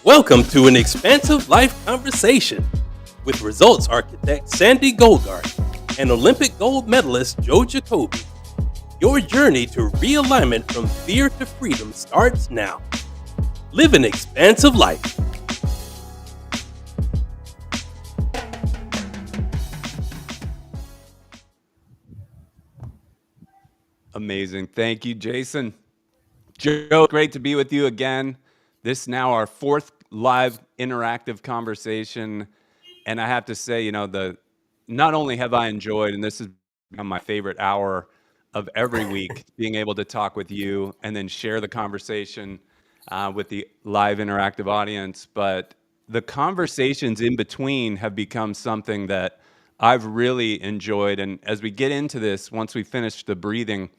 Welcome to an expansive life conversation with results architect Sande Golgart and Olympic gold medalist Jacobi. Your journey to realignment from fear to freedom starts now. Live an expansive life. Amazing. Thank you, Jason. Joe, great to be with you again. This is now our fourth live interactive conversation. And I have to say, not only have I enjoyed, and this has become my favorite hour of every week, being able to talk with you and then share the conversation with the live interactive audience, but the conversations in between have become something that I've really enjoyed. And as we get into this, once we finish the breathing,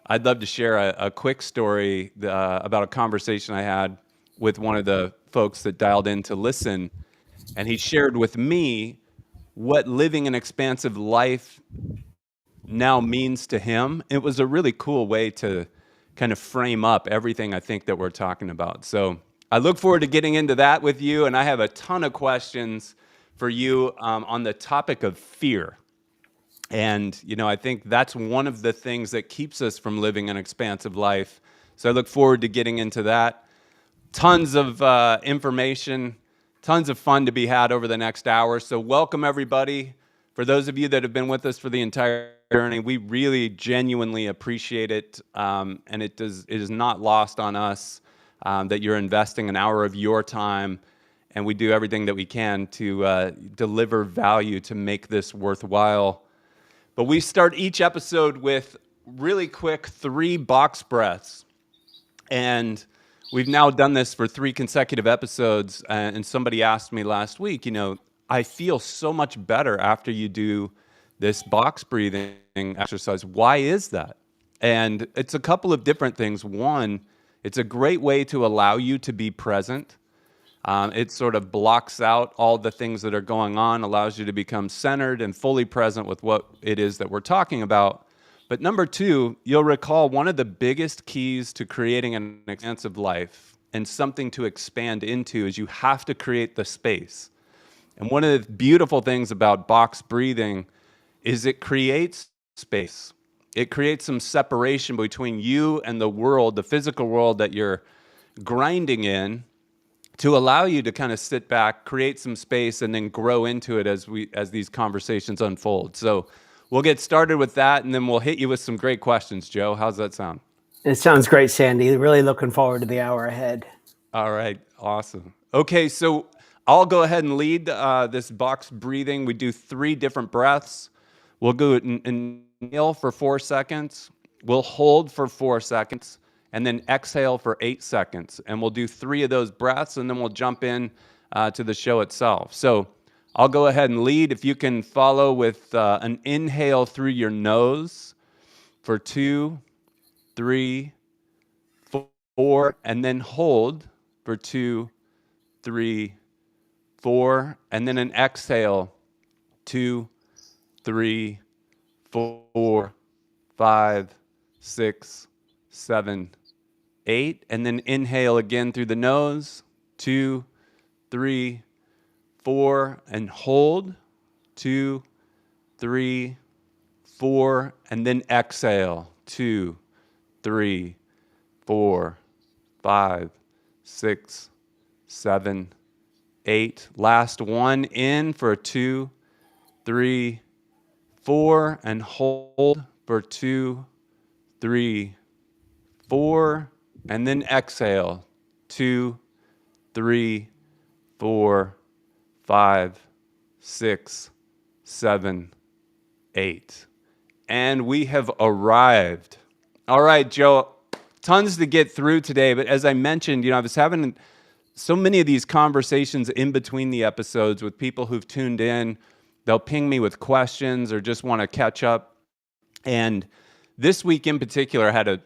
I'd love to share a quick story about a conversation I had with one of the folks that dialed in to listen. And he shared with me what living an expansive life now means to him. It was a really cool way to kind of frame up everything I think that we're talking about. So I look forward to getting into that with you. And I have a ton of questions for you on the topic of fear. And, I think that's one of the things that keeps us from living an expansive life. So I look forward to getting into that. Tons of information, tons of fun to be had over the next hour. So welcome, everybody. For those of you that have been with us for the entire journey, we really genuinely appreciate it. And it is not lost on us that you're investing an hour of your time. And we do everything that we can to deliver value to make this worthwhile. But we start each episode with really quick 3 box breaths. And we've now done this for 3 consecutive episodes. And somebody asked me last week, I feel so much better after you do this box breathing exercise. Why is that? And it's a couple of different things. One, it's a great way to allow you to be present. It sort of blocks out all the things that are going on, allows you to become centered and fully present with what it is that we're talking about. But number 2, you'll recall one of the biggest keys to creating an expansive life and something to expand into is you have to create the space. And one of the beautiful things about box breathing is it creates space. It creates some separation between you and the world, the physical world that you're grinding in, to allow you to kind of sit back, create some space, and then grow into it as these conversations unfold. So we'll get started with that, and then we'll hit you with some great questions. Joe, how's that sound? It sounds great, Sandy. Really looking forward to the hour ahead. All right, awesome. Okay, so I'll go ahead and lead this box breathing. We do 3 different breaths. We'll go inhale for 4 seconds. We'll hold for 4 seconds. And then exhale for 8 seconds. And we'll do 3 of those breaths, and then we'll jump in to the show itself. So I'll go ahead and lead. If you can follow with an inhale through your nose for 2, 3, 4, and then hold for 2, 3, 4, and then an exhale, 2, 3, 4, 5, 6, 7, 8, and then inhale again through the nose, 2, 3, 4, and hold, 2, 3, 4, and then exhale, 2, 3, 4, 5, 6, 7, 8. Last one, in for 2, 3, 4, and hold for 2, 3, 4, and then exhale, 2, 3, 4, 5, 6, 7, 8. And we have arrived. All right, Joe, tons to get through today, but as I mentioned, I was having so many of these conversations in between the episodes with people who've tuned in. They'll ping me with questions or just want to catch up. And this week in particular, I had a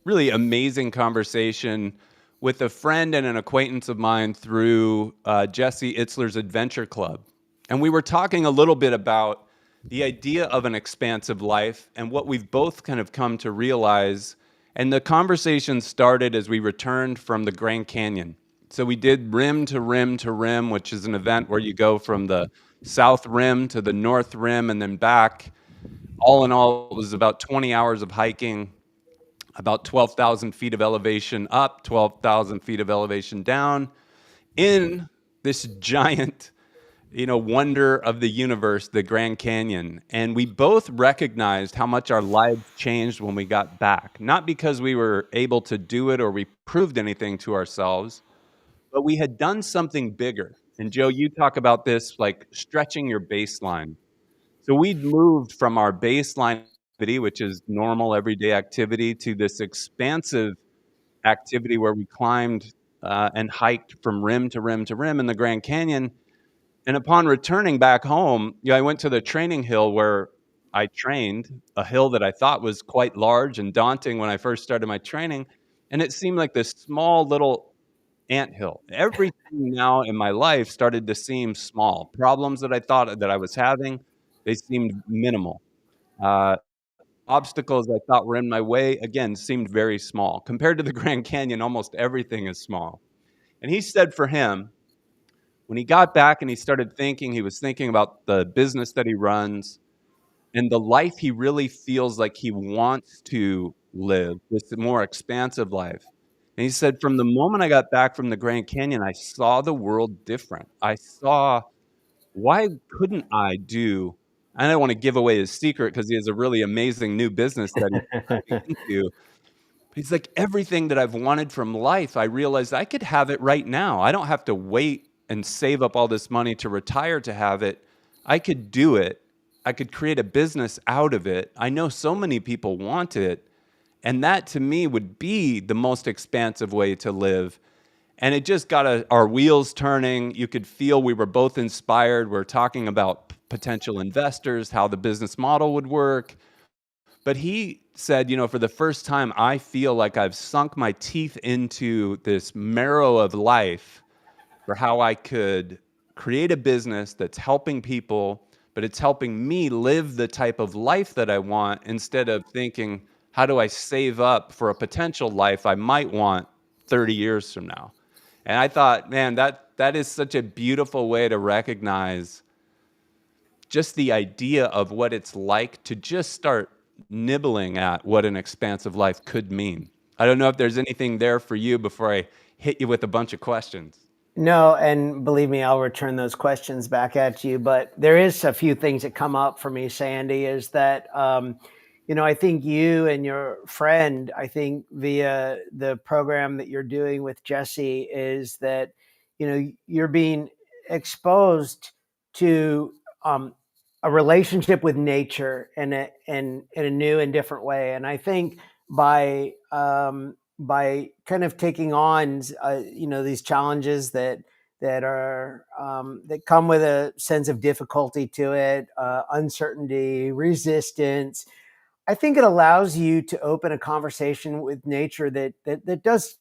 really amazing conversation with a friend and an acquaintance of mine through Jesse Itzler's Adventure Club. And we were talking a little bit about the idea of an expansive life and what we've both kind of come to realize. And the conversation started as we returned from the Grand Canyon. So we did rim to rim to rim, which is an event where you go from the south rim to the north rim and then back. All in all, it was about 20 hours of hiking, about 12,000 feet of elevation up, 12,000 feet of elevation down in this giant, wonder of the universe, the Grand Canyon. And we both recognized how much our lives changed when we got back. Not because we were able to do it or we proved anything to ourselves, but we had done something bigger. And Joe, you talk about this, like stretching your baseline. So we'd moved from our baseline activity, which is normal everyday activity, to this expansive activity where we climbed and hiked from rim to rim to rim in the Grand Canyon. And upon returning back home, I went to the training hill where I trained, a hill that I thought was quite large and daunting when I first started my training. And it seemed like this small little anthill. Everything now in my life started to seem small. Problems that I thought that I was having, they seemed minimal. Uh, Obstacles I thought were in my way, again, seemed very small. Compared to the Grand Canyon, almost everything is small. And he said for him, when he got back and he started thinking, he was thinking about the business that he runs and the life he really feels like he wants to live, this more expansive life. And he said, from the moment I got back from the Grand Canyon, I saw the world different. I saw, why couldn't I do, I don't want to give away his secret because he has a really amazing new business that he's diving into. He's like, everything that I've wanted from life, I realized I could have it right now. I don't have to wait and save up all this money to retire to have it. I could do it. I could create a business out of it. I know so many people want it. And that to me would be the most expansive way to live. And it just got our wheels turning. You could feel we were both inspired. We're talking about potential investors, how the business model would work. But he said, for the first time, I feel like I've sunk my teeth into this marrow of life for how I could create a business that's helping people, but it's helping me live the type of life that I want instead of thinking, how do I save up for a potential life I might want 30 years from now? And I thought, man, that is such a beautiful way to recognize just the idea of what it's like to just start nibbling at what an expansive life could mean. I don't know if there's anything there for you before I hit you with a bunch of questions. No, and believe me, I'll return those questions back at you. But there is a few things that come up for me, Sandy, is that, I think you and your friend, I think via the program that you're doing with Jesse is that, you're being exposed to a relationship with nature in a new and different way. And I think by kind of taking on these challenges that come with a sense of difficulty to it, uncertainty, resistance. I think it allows you to open a conversation with nature that does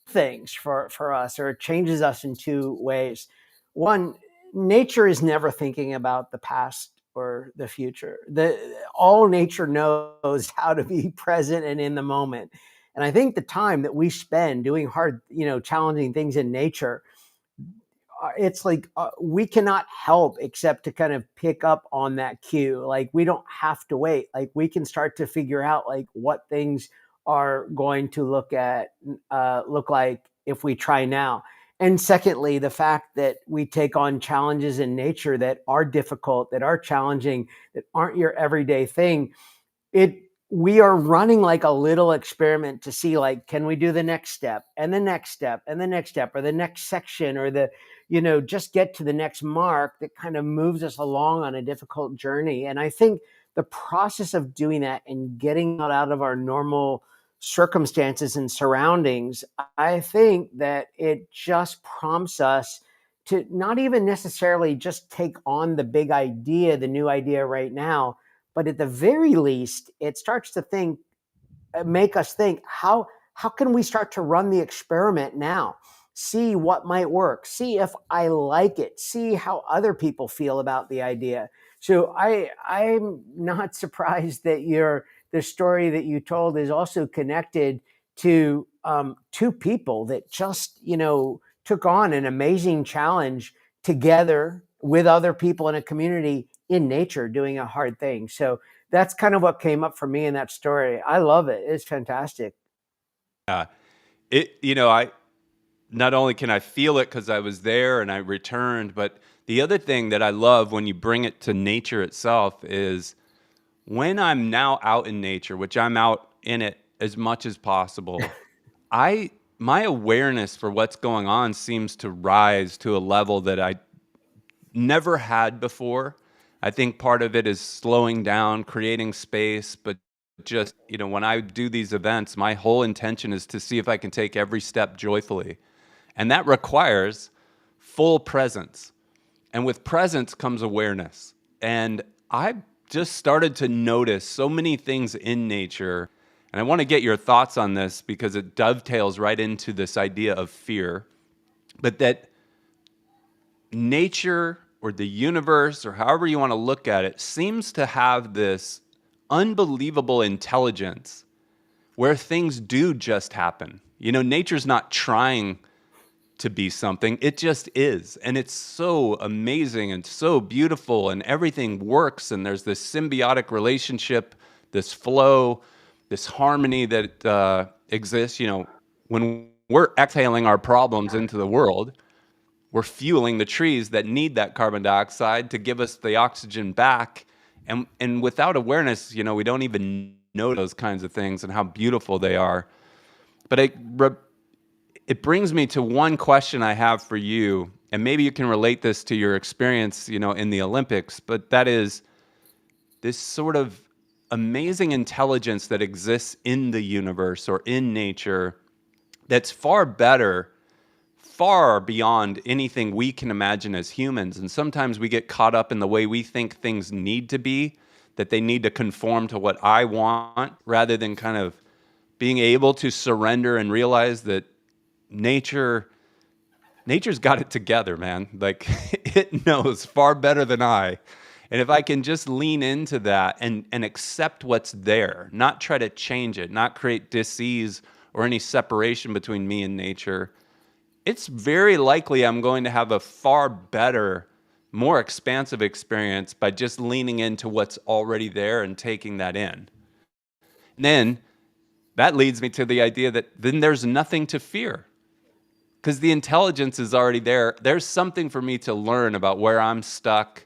things for us, or it changes us in two ways. One, nature is never thinking about the past or the future. All nature knows how to be present and in the moment. And I think the time that we spend doing hard, challenging things in nature, it's like we cannot help except to kind of pick up on that cue. Like, we don't have to wait. Like, we can start to figure out like what things are going to look like if we try now. And secondly, the fact that we take on challenges in nature that are difficult, that are challenging, that aren't your everyday thing, we are running like a little experiment to see, like, can we do the next step and the next step and the next step, or the next section, or just get to the next mark that kind of moves us along on a difficult journey. And I think the process of doing that and getting out of our normal circumstances and surroundings, I think that it just prompts us to not even necessarily just take on the big idea, the new idea right now, but at the very least, it starts to make us think, how can we start to run the experiment now? See what might work. See if I like it. See how other people feel about the idea. So I'm not surprised that the story that you told is also connected to two people that just took on an amazing challenge together with other people in a community in nature doing a hard thing. So that's kind of what came up for me in that story. I love it. It's fantastic. I not only can I feel it because I was there and I returned, but the other thing that I love when you bring it to nature itself is when I'm now out in nature, which I'm out in it as much as possible, my awareness for what's going on seems to rise to a level that I never had before. I think part of it is slowing down, creating space, but just, when I do these events, my whole intention is to see if I can take every step joyfully. And that requires full presence. And with presence comes awareness. And I just started to notice so many things in nature. And I want to get your thoughts on this because it dovetails right into this idea of fear. But that nature or the universe, or however you want to look at it, seems to have this unbelievable intelligence where things do just happen. Nature's not trying to be something, it just is. And it's so amazing and so beautiful, and everything works, and there's this symbiotic relationship, this flow, this harmony that exists. When we're exhaling our problems into the world, we're fueling the trees that need that carbon dioxide to give us the oxygen back. And without awareness, we don't even know those kinds of things and how beautiful they are. But it brings me to one question I have for you, and maybe you can relate this to your experience, in the Olympics, but that is this sort of amazing intelligence that exists in the universe or in nature that's far better, far beyond anything we can imagine as humans. And sometimes we get caught up in the way we think things need to be, that they need to conform to what I want, rather than kind of being able to surrender and realize that nature's got it together, man. Like, it knows far better than I. And if I can just lean into that and accept what's there, not try to change it, not create dis-ease or any separation between me and nature, it's very likely I'm going to have a far better, more expansive experience by just leaning into what's already there and taking that in. And then that leads me to the idea that then there's nothing to fear, because the intelligence is already there. There's something for me to learn about where I'm stuck,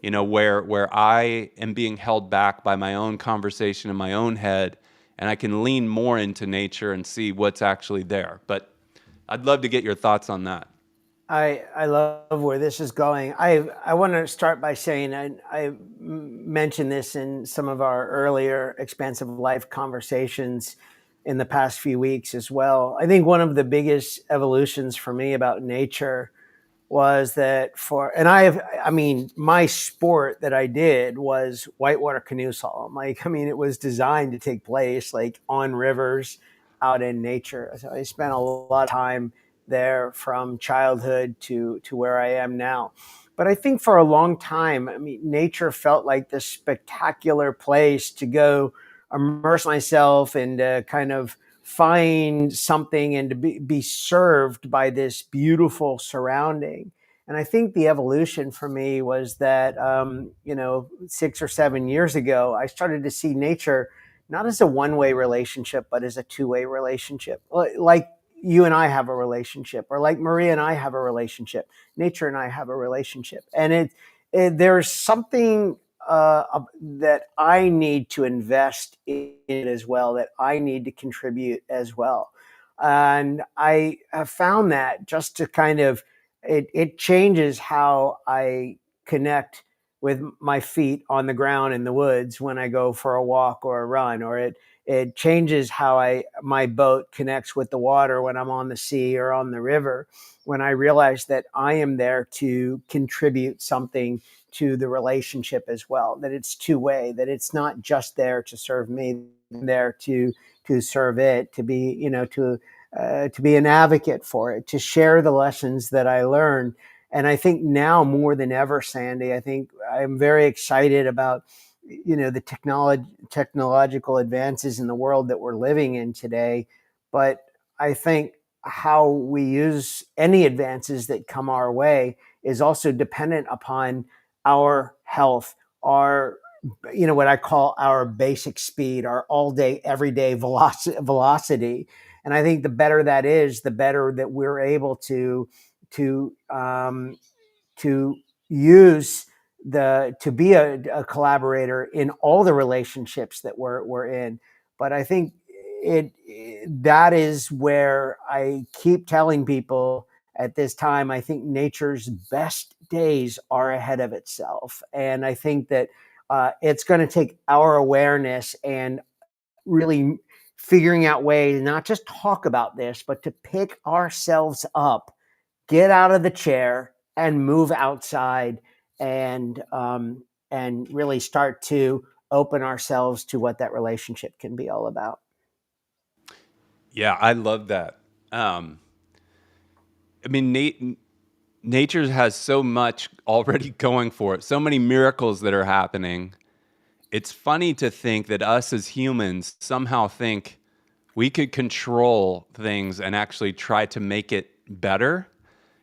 where I am being held back by my own conversation in my own head, and I can lean more into nature and see what's actually there. But I'd love to get your thoughts on that. I love where this is going. I want to start by saying I mentioned this in some of our earlier expansive life conversations in the past few weeks as well. I think one of the biggest evolutions for me about nature was that my sport that I did was whitewater canoe slalom. It was designed to take place like on rivers out in nature. So I spent a lot of time there from childhood to where I am now. But I think for a long time, nature felt like this spectacular place to go immerse myself and kind of find something and to be served by this beautiful surrounding. And I think the evolution for me was that, 6 or 7 years ago, I started to see nature not as a one-way relationship, but as a two-way relationship. Like you and I have a relationship, or like Maria and I have a relationship, nature and I have a relationship. And there's something that I need to invest in it as well, that I need to contribute as well. And I have found that just to kind of, it changes how I connect with my feet on the ground in the woods when I go for a walk or a run, or it changes how my boat connects with the water when I'm on the sea or on the river, when I realize that I am there to contribute something to the relationship as well, that it's two-way, that it's not just there to serve me, there to serve it, to be, to be an advocate for it, to share the lessons that I learned. And I think now more than ever, Sandy, I think I'm very excited about, the technological advances in the world that we're living in today. But I think how we use any advances that come our way is also dependent upon our health, our, what I call our basic speed, our all day, everyday velocity. And I think the better that is, the better that we're able to use to be a collaborator in all the relationships that we're in. But I think that is where I keep telling people at this time, I think nature's best days are ahead of itself. And I think that it's going to take our awareness and really figuring out ways, not just talk about this, but to pick ourselves up, get out of the chair and move outside, and really start to open ourselves to what that relationship can be all about. Yeah, I love that. I mean, nature has so much already going for it, so many miracles that are happening. It's funny to think that us as humans somehow think we could control things and actually try to make it better.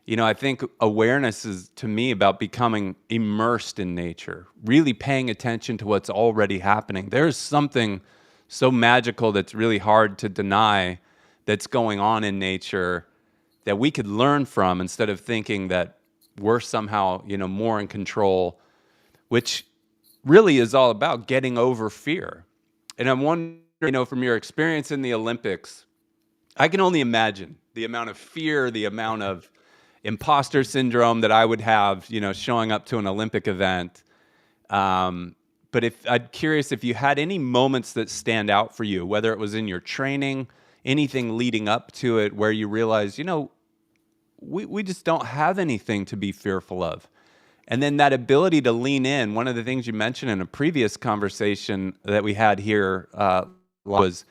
I think awareness is, to me, about becoming immersed in nature, really paying attention to what's already happening. There's something so magical that's really hard to deny that's going on in nature that we could learn from, instead of thinking that we're somehow, more in control, which really is all about getting over fear. And I'm wondering, from your experience in the Olympics, I can only imagine the amount of fear, the amount of imposter syndrome that I would have, showing up to an Olympic event. But I'm curious if you had any moments that stand out for you, whether it was in your training, anything leading up to it, where you realized, we just don't have anything to be fearful of. And then that ability to lean in. One of the things you mentioned in a previous conversation that we had here was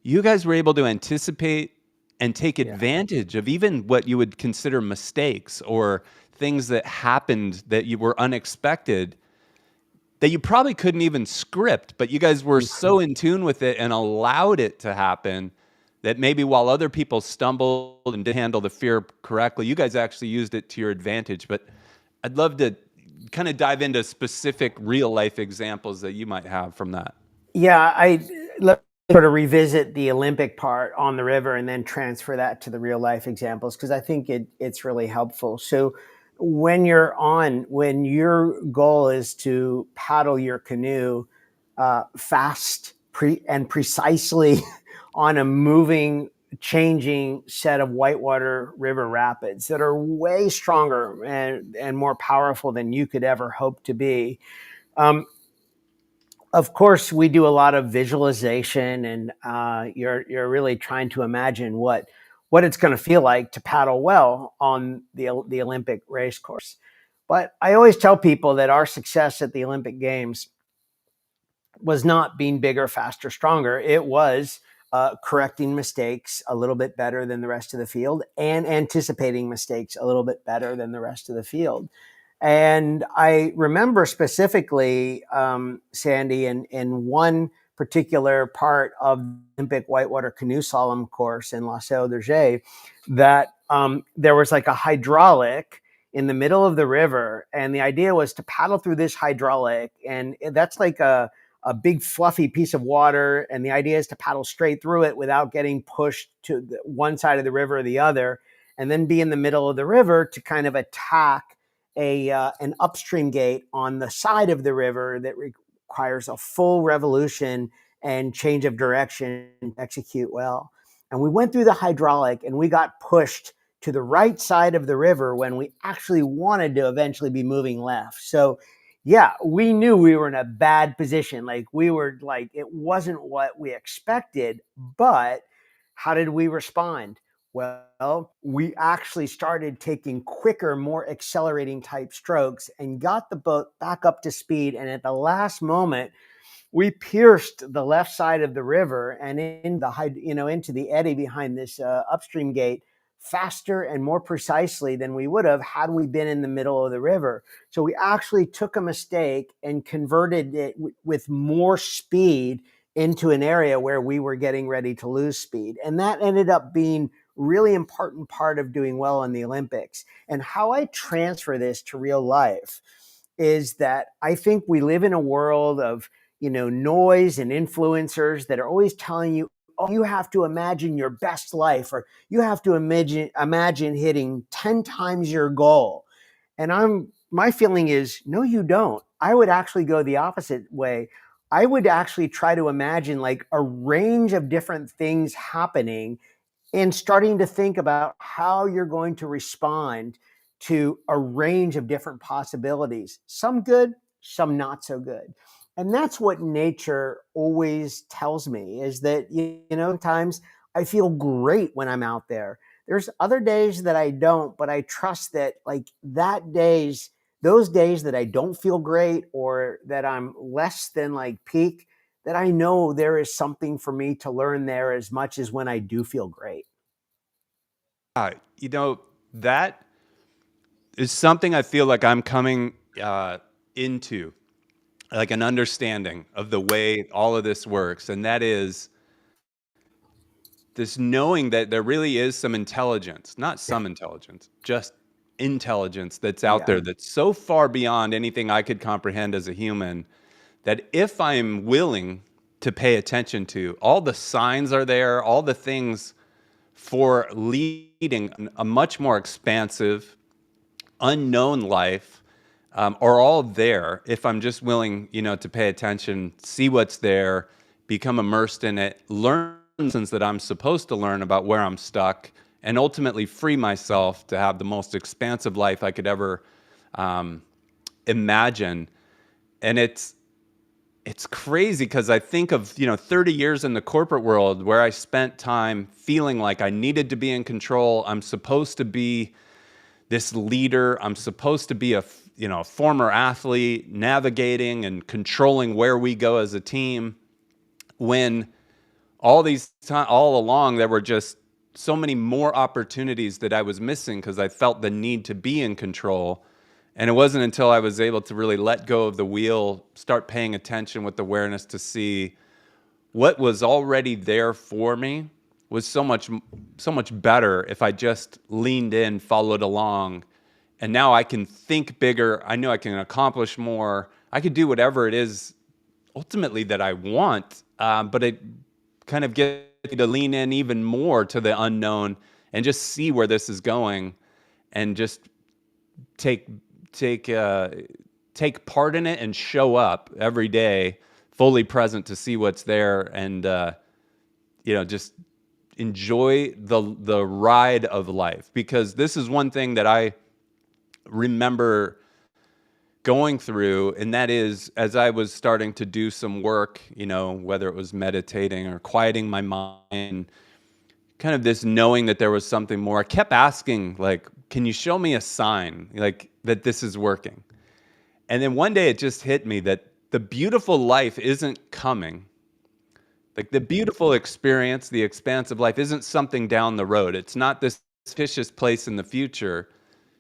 you guys were able to anticipate and take advantage of even what you would consider mistakes or things that happened that you were unexpected, that you probably couldn't even script, but you guys were so in tune with it and allowed it to happen that maybe while other people stumbled and didn't handle the fear correctly, you guys actually used it to your advantage. But I'd love to kind of dive into specific real life examples that you might have from that. Yeah, let's sort of revisit the Olympic part on the river and then transfer that to the real life examples, because I think it's really helpful. So when your goal is to paddle your canoe fast and precisely on a moving, changing set of whitewater river rapids that are way stronger and more powerful than you could ever hope to be. Of course, we do a lot of visualization, and you're really trying to imagine what it's going to feel like to paddle well on the Olympic race course. But I always tell people that our success at the Olympic Games was not being bigger, faster, stronger. It was correcting mistakes a little bit better than the rest of the field and anticipating mistakes a little bit better than the rest of the field. And I remember specifically, Sandy, in one particular part of the Olympic whitewater canoe slalom course in La Seu d'Urgell, that there was like a hydraulic in the middle of the river. And the idea was to paddle through this hydraulic. And that's like a big fluffy piece of water. And the idea is to paddle straight through it without getting pushed to one side of the river or the other, and then be in the middle of the river to kind of attack an upstream gate on the side of the river that requires a full revolution and change of direction to execute well. And we went through the hydraulic and we got pushed to the right side of the river when we actually wanted to eventually be moving left. So yeah, we knew we were in a bad position. Like it wasn't what we expected, but how did we respond? Well, we actually started taking quicker, more accelerating type strokes and got the boat back up to speed. And at the last moment, we pierced the left side of the river and into the eddy behind this upstream gate faster and more precisely than we would have had we been in the middle of the river. So we actually took a mistake and converted it with more speed into an area where we were getting ready to lose speed. And that ended up being really important part of doing well in the Olympics. And how I transfer this to real life is that I think we live in a world of, noise and influencers that are always telling you, oh, you have to imagine your best life, or you have to imagine hitting 10 times your goal. And my feeling is, no, you don't. I would actually go the opposite way. I would actually try to imagine like a range of different things happening and starting to think about how you're going to respond to a range of different possibilities, some good, some not so good. And that's what nature always tells me, is that, sometimes I feel great when I'm out there. There's other days that I don't, but I trust that like those days that I don't feel great, or that I'm less than like peak, that I know there is something for me to learn there as much as when I do feel great. That is something I feel like I'm coming into, like an understanding of the way all of this works. And that is this knowing that there really is some intelligence, not some intelligence, just intelligence that's out there that's so far beyond anything I could comprehend as a human, that if I'm willing to pay attention to, all the signs are there, all the things for leading a much more expansive, unknown life are all there if I'm just willing, to pay attention, see what's there, become immersed in it, learn lessons that I'm supposed to learn about where I'm stuck, and ultimately free myself to have the most expansive life I could ever imagine. And it's crazy because I think of, 30 years in the corporate world where I spent time feeling like I needed to be in control. I'm supposed to be this leader. I'm supposed to be a former athlete, navigating and controlling where we go as a team, when all along there were just so many more opportunities that I was missing because I felt the need to be in control. And it wasn't until I was able to really let go of the wheel, start paying attention with awareness to see what was already there for me was so much better if I just leaned in, followed along. And now I can think bigger. I know I can accomplish more. I could do whatever it is ultimately that I want, but it kind of gets me to lean in even more to the unknown and just see where this is going, and just take part in it and show up every day fully present to see what's there, and just enjoy the ride of life. Because this is one thing that I remember going through, and that is, as I was starting to do some work, whether it was meditating or quieting my mind, kind of this knowing that there was something more, I kept asking, like, can you show me a sign, like, that this is working? And then one day it just hit me that the beautiful life isn't coming. Like, the beautiful experience, the expansive life isn't something down the road. It's not this fictitious place in the future.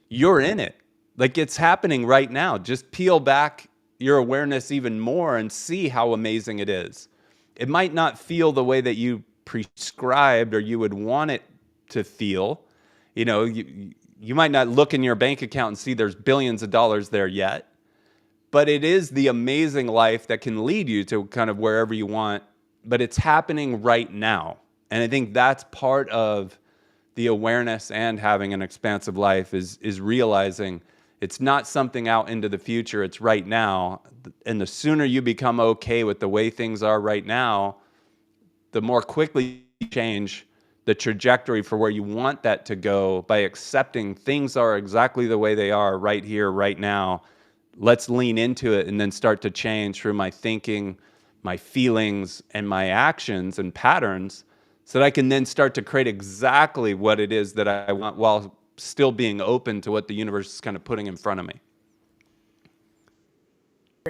You're in it. Like, it's happening right now. Just peel back your awareness even more and see how amazing it is. It might not feel the way that you prescribed or you would want it to feel. You might not look in your bank account and see there's billions of dollars there yet, but it is the amazing life that can lead you to kind of wherever you want, but it's happening right now. And I think that's part of the awareness and having an expansive life is realizing it's not something out into the future, it's right now. And the sooner you become okay with the way things are right now, the more quickly you change the trajectory for where you want that to go by accepting things are exactly the way they are right here, right now. Let's lean into it and then start to change through my thinking, my feelings, and my actions and patterns, so that I can then start to create exactly what it is that I want while still being open to what the universe is kind of putting in front of me.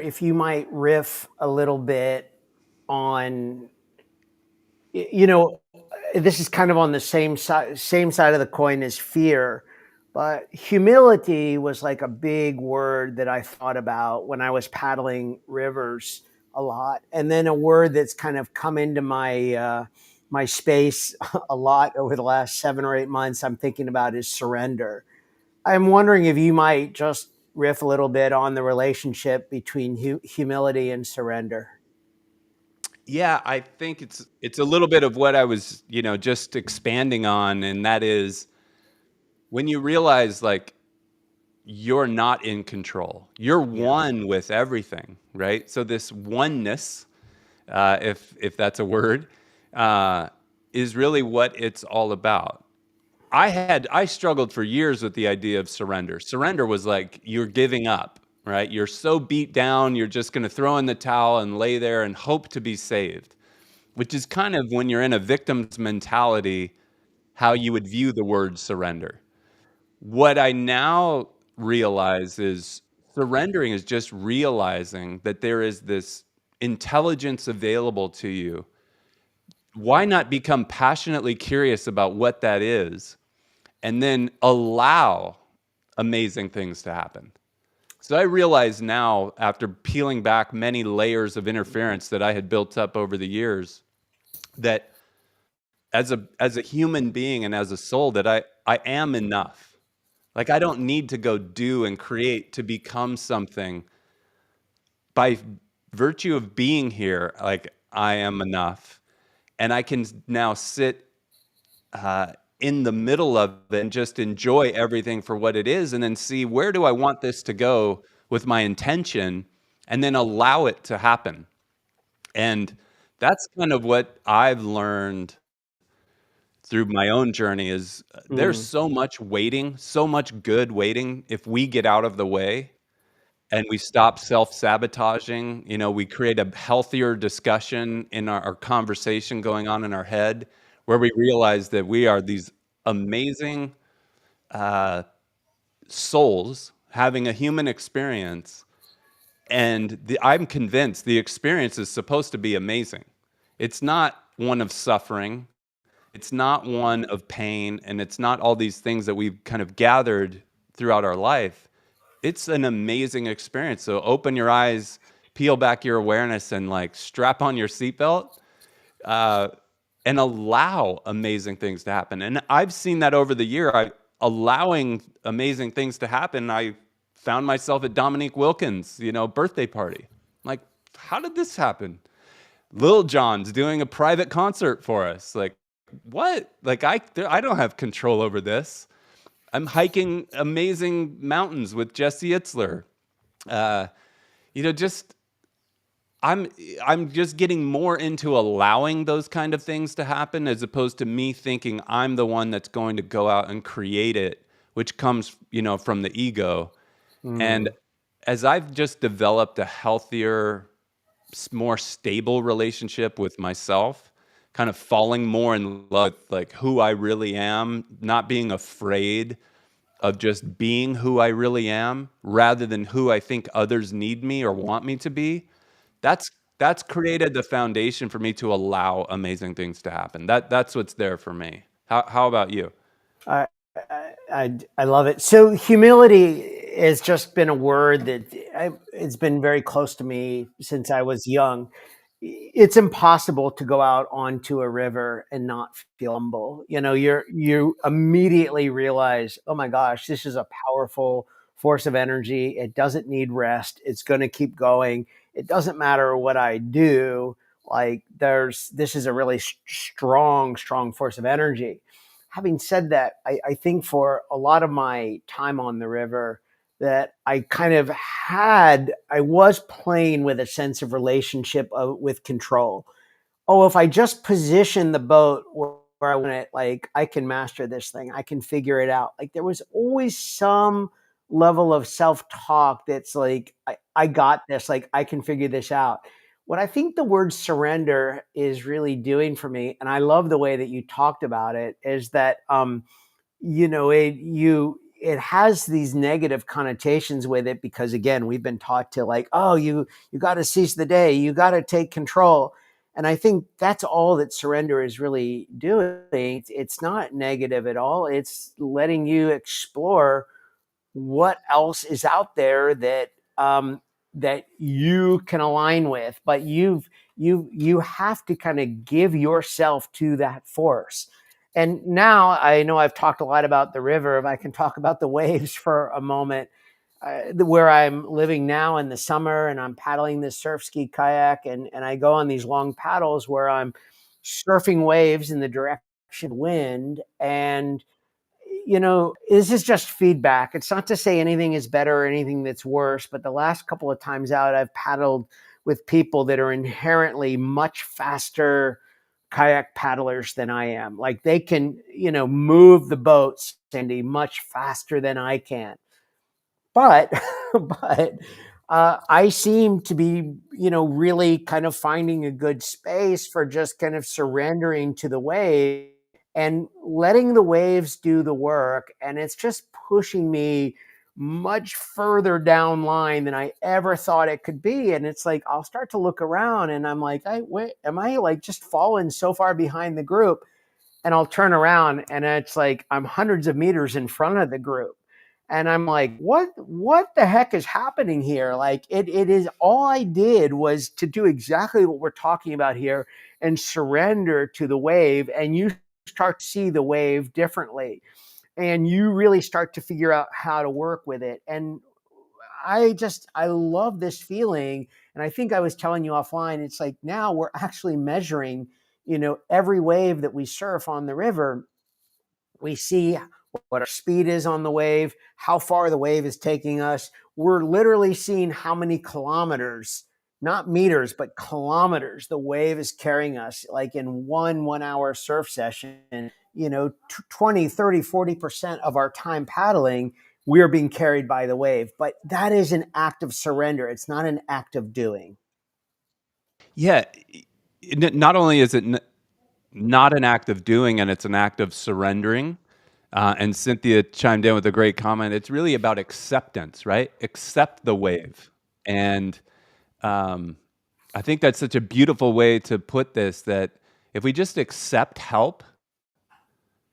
If you might riff a little bit on, this is kind of on the same side of the coin as fear, but humility was like a big word that I thought about when I was paddling rivers a lot. And then a word that's kind of come into my my space a lot over the last 7 or 8 months, I'm thinking about is surrender. I'm wondering if you might just riff a little bit on the relationship between humility and surrender. Yeah, I think it's a little bit of what I was, just expanding on, and that is when you realize like you're not in control. You're Yeah. one with everything, right? So this oneness, if that's a word, uh, is really what it's all about. I struggled for years with the idea of surrender. Surrender was like you're giving up, right? You're so beat down, you're just going to throw in the towel and lay there and hope to be saved, which is kind of when you're in a victim's mentality, how you would view the word surrender. What I now realize is surrendering is just realizing that there is this intelligence available to you. Why not become passionately curious about what that is and then allow amazing things to happen? So I realize now, after peeling back many layers of interference that I had built up over the years, that as a human being and as a soul, that I am enough. Like I don't need to go do and create to become something. By virtue of being here, like I am enough, and I can now sit in the middle of it and just enjoy everything for what it is, and then see where do I want this to go with my intention, and then allow it to happen. And that's kind of what I've learned through my own journey is there's Mm. so much waiting, so much good waiting if we get out of the way and we stop self-sabotaging. We create a healthier discussion in our conversation going on in our head, where we realize that we are these amazing uh, souls having a human experience. And I'm convinced the experience is supposed to be amazing. It's not one of suffering. It's not one of pain, and it's not all these things that we've kind of gathered throughout our life. It's an amazing experience. So open your eyes, peel back your awareness, and like strap on your seatbelt, uh, and allow amazing things to happen. And I've seen that over the year. Allowing amazing things to happen. I found myself at Dominique Wilkins', birthday party. Like, how did this happen? Lil Jon's doing a private concert for us. Like, what? Like, I don't have control over this. I'm hiking amazing mountains with Jesse Itzler. Uh, just I'm just getting more into allowing those kind of things to happen, as opposed to me thinking I'm the one that's going to go out and create it, which comes, from the ego. And Mm. as I've just developed a healthier, more stable relationship with myself, kind of falling more in love with like who I really am, not being afraid of just being who I really am rather than who I think others need me or want me to be. That's that's created the foundation for me to allow amazing things to happen. That's what's there for me. How about you? I, I love it. So humility has just been a word that it's been very close to me since I was young. It's impossible to go out onto a river and not feel humble. You immediately realize, oh my gosh, this is a powerful force of energy. It doesn't need rest. It's going to keep going. It doesn't matter what I do. Like this is a really strong force of energy. Having said that, I think for a lot of my time on the river, that I was playing with a sense of relationship with control. Oh, if I just position the boat where I want it, like I can master this thing, I can figure it out. Like there was always some level of self-talk that's like, I got this, like I can figure this out. What I think the word surrender is really doing for me, and I love the way that you talked about it, is that it has these negative connotations with it because again we've been taught to like, oh, you got to seize the day, you got to take control. And I think that's all that surrender is really doing. It's not negative at all. It's letting you explore what else is out there that that you can align with. But you have to kind of give yourself to that force. And now I know I've talked a lot about the river. If I can talk about the waves for a moment, where I'm living now in the summer, and I'm paddling this surf ski kayak, and I go on these long paddles where I'm surfing waves in the direction of wind. And this is just feedback. It's not to say anything is better or anything that's worse, but the last couple of times out, I've paddled with people that are inherently much faster kayak paddlers than I am. Like, they can, move the boats, Sandy, much faster than I can. But, I seem to be, really kind of finding a good space for just kind of surrendering to the wave and letting the waves do the work. And it's just pushing me much further down line than I ever thought it could be. And it's like, I'll start to look around and I'm like, wait, am I like just falling so far behind the group? And I'll turn around and it's like I'm hundreds of meters in front of the group. And I'm like, what the heck is happening here? Like, it is, all I did was to do exactly what we're talking about here and surrender to the wave. And you start to see the wave differently, and you really start to figure out how to work with it. And I love this feeling. And I think I was telling you offline, it's like now we're actually measuring, every wave that we surf on the river. We see what our speed is on the wave, how far the wave is taking us. We're literally seeing how many kilometers, not meters, but kilometers, the wave is carrying us. Like in 1 hour surf session, 20, 30, 40% of our time paddling, we're being carried by the wave. But that is an act of surrender. It's not an act of doing. Yeah. Not only is it not an act of doing, and it's an act of surrendering. And Cynthia chimed in with a great comment. It's really about acceptance, right? Accept the wave. And I think that's such a beautiful way to put this, that if we just accept help,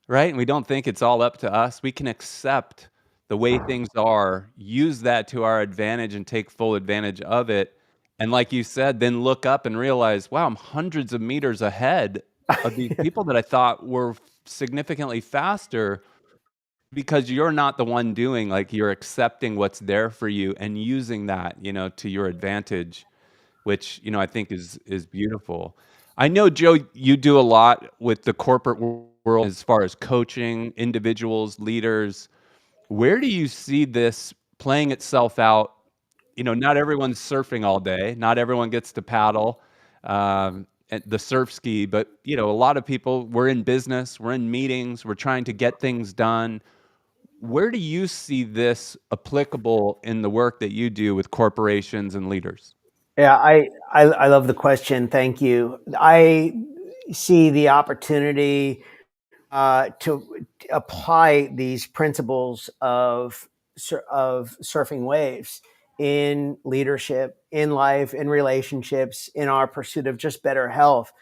right, and we don't think it's all up to us, we can accept the way things are, use that to our advantage and take full advantage of it. And like you said, then look up and realize, wow, I'm hundreds of meters ahead of these people that I thought were significantly faster, because you're not the one doing, like, you're accepting what's there for you and using that, to your advantage, which, I think is beautiful. I know, Joe, you do a lot with the corporate world as far as coaching individuals, leaders. Where do you see this playing itself out? Not everyone's surfing all day. Not everyone gets to paddle at the surf ski, but a lot of people, we're in business, we're in meetings, we're trying to get things done. Where do you see this applicable in the work that you do with corporations and leaders? Yeah, I love the question. Thank you. I see the opportunity to apply these principles of surfing waves in leadership, in life, in relationships, in our pursuit of just better health.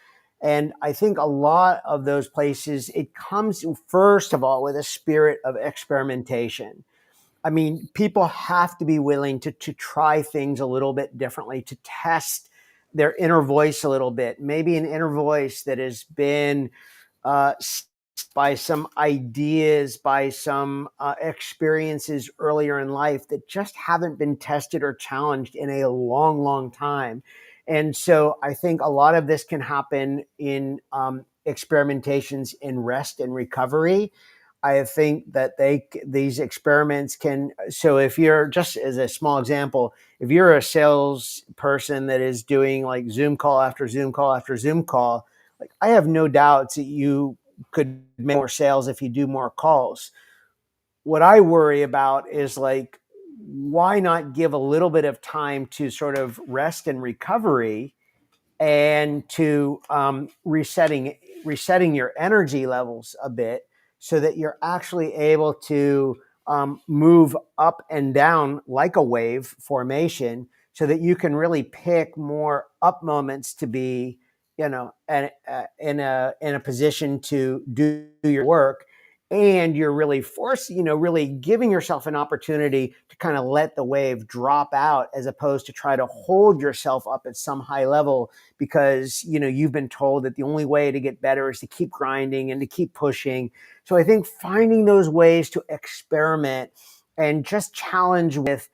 And I think a lot of those places, it comes first of all with a spirit of experimentation. I mean, people have to be willing to try things a little bit differently, to test their inner voice a little bit. Maybe an inner voice that has been uh, by some ideas, by some experiences earlier in life that just haven't been tested or challenged in a long, long time. And so I think a lot of this can happen in experimentations in rest and recovery. I think that these experiments can. So if you're, just as a small example, if you're a salesperson that is doing like Zoom call after Zoom call after Zoom call, like, I have no doubts that you could make more sales if you do more calls. What I worry about is, like, why not give a little bit of time to sort of rest and recovery, and to resetting your energy levels a bit, so that you're actually able to move up and down like a wave formation, so that you can really pick more up moments to be, in a position to do your work, and you're really really giving yourself an opportunity to kind of let the wave drop out, as opposed to try to hold yourself up at some high level, because you've been told that the only way to get better is to keep grinding and to keep pushing. So I think finding those ways to experiment and just challenge with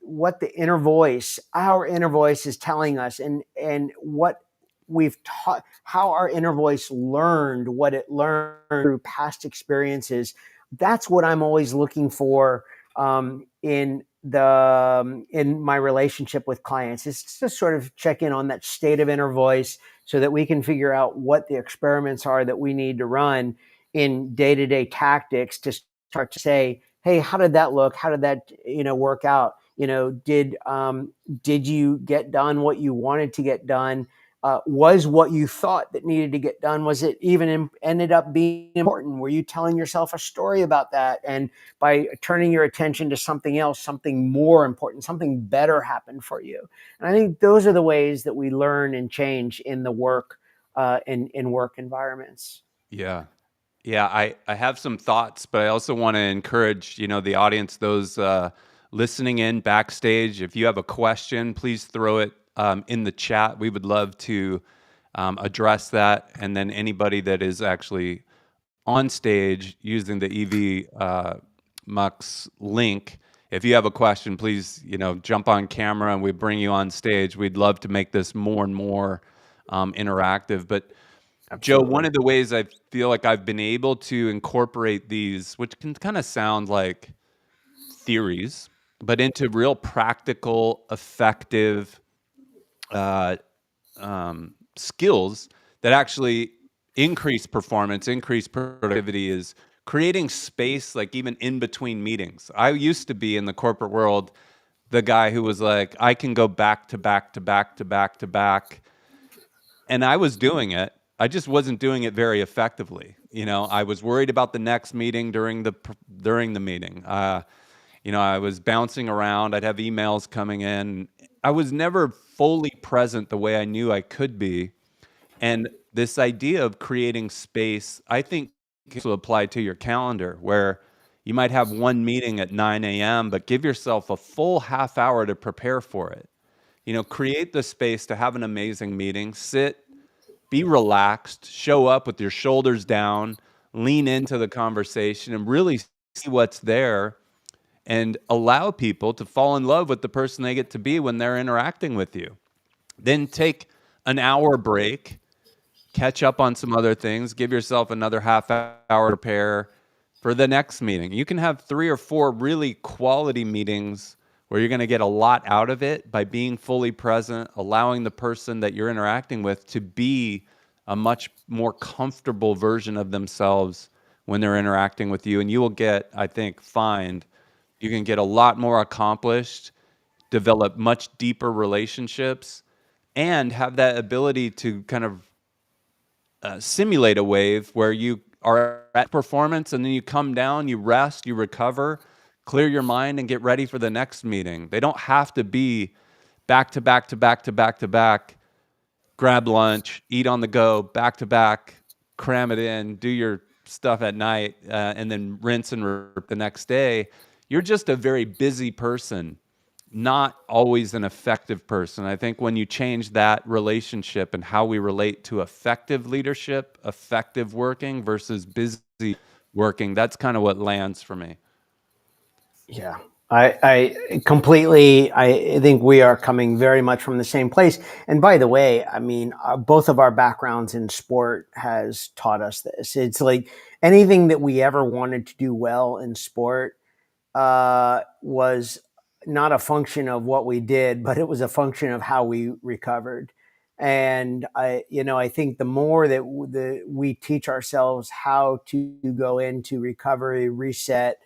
what our inner voice is telling us, and what we've taught, how our inner voice learned what it learned through past experiences. That's what I'm always looking for in my relationship with clients, is to sort of check in on that state of inner voice, so that we can figure out what the experiments are that we need to run in day-to-day tactics, to start to say, hey, how did that look? How did that work out? Did you get done what you wanted to get done? Was what you thought that needed to get done, was it even ended up being important? Were you telling yourself a story about that? And by turning your attention to something else, something more important, something better happened for you. And I think those are the ways that we learn and change in the work, in work environments. Yeah. Yeah, I have some thoughts, but I also want to encourage, the audience, those listening in backstage. If you have a question, please throw it in the chat. We would love to address that. And then anybody that is actually on stage using the EV Mux link, if you have a question, please, jump on camera and we bring you on stage. We'd love to make this more and more interactive. But Absolutely. Joe, one of the ways I feel like I've been able to incorporate these, which can kind of sound like theories, but into real practical, effective skills that actually increase performance, increase productivity, is creating space, like even in between meetings. I used to be in the corporate world the guy who was like, I can go back to back to back to back to back. And I was doing it. I just wasn't doing it very effectively. I was worried about the next meeting during the meeting. I was bouncing around. I'd have emails coming in. I was never fully present the way I knew I could be. And this idea of creating space, I think, can also apply to your calendar, where you might have one meeting at 9 a.m., but give yourself a full half hour to prepare for it. Create the space to have an amazing meeting. Sit, be relaxed, show up with your shoulders down, lean into the conversation, and really see what's there, and allow people to fall in love with the person they get to be when they're interacting with you. Then take an hour break, catch up on some other things, give yourself another half hour to prepare for the next meeting. You can have 3 or 4 really quality meetings where you're going to get a lot out of it by being fully present, allowing the person that you're interacting with to be a much more comfortable version of themselves when they're interacting with you. And you will get, I think, you can get a lot more accomplished, develop much deeper relationships, and have that ability to kind of simulate a wave where you are at performance and then you come down, you rest, you recover, clear your mind, and get ready for the next meeting. They don't have to be back to back to back to back to back, grab lunch, eat on the go, back to back, cram it in, do your stuff at night, and then rinse and repeat the next day. You're just a very busy person, not always an effective person. I think when you change that relationship and how we relate to effective leadership, effective working versus busy working, that's kind of what lands for me. Yeah, I completely, I think we are coming very much from the same place. And by the way, I mean, both of our backgrounds in sport has taught us this. It's like anything that we ever wanted to do well in sport was not a function of what we did, but it was a function of how we recovered. And I think the more that we teach ourselves how to go into recovery, reset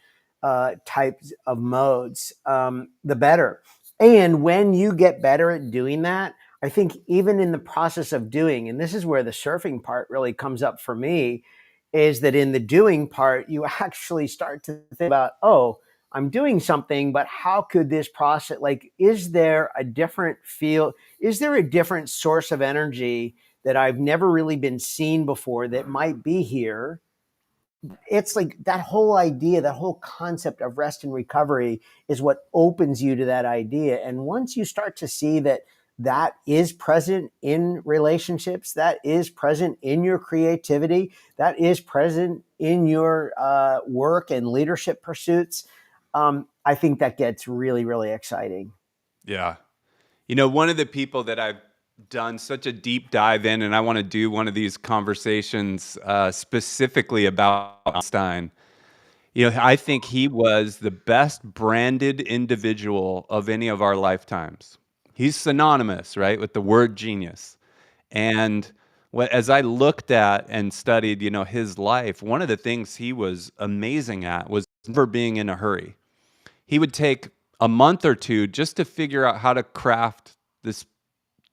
types of modes, the better. And when you get better at doing that, I think even in the process of doing, and this is where the surfing part really comes up for me, is that in the doing part, you actually start to think about, oh, I'm doing something, but how could this process, like, is there a different feel? Is there a different source of energy that I've never really been seen before that might be here? it's like that whole idea, that whole concept of rest and recovery is what opens you to that idea. And once you start to see that that is present in relationships, that is present in your creativity, that is present in your work and leadership pursuits, I think that gets really, really exciting. Yeah. You know, one of the people that I've done such a deep dive in, and I want to do one of these conversations specifically about Einstein. You know, I think he was the best branded individual of any of our lifetimes. He's synonymous, right, with the word genius. And as I looked at and studied, you know, his life, one of the things he was amazing at was never being in a hurry. He would take a month or two just to figure out how to craft this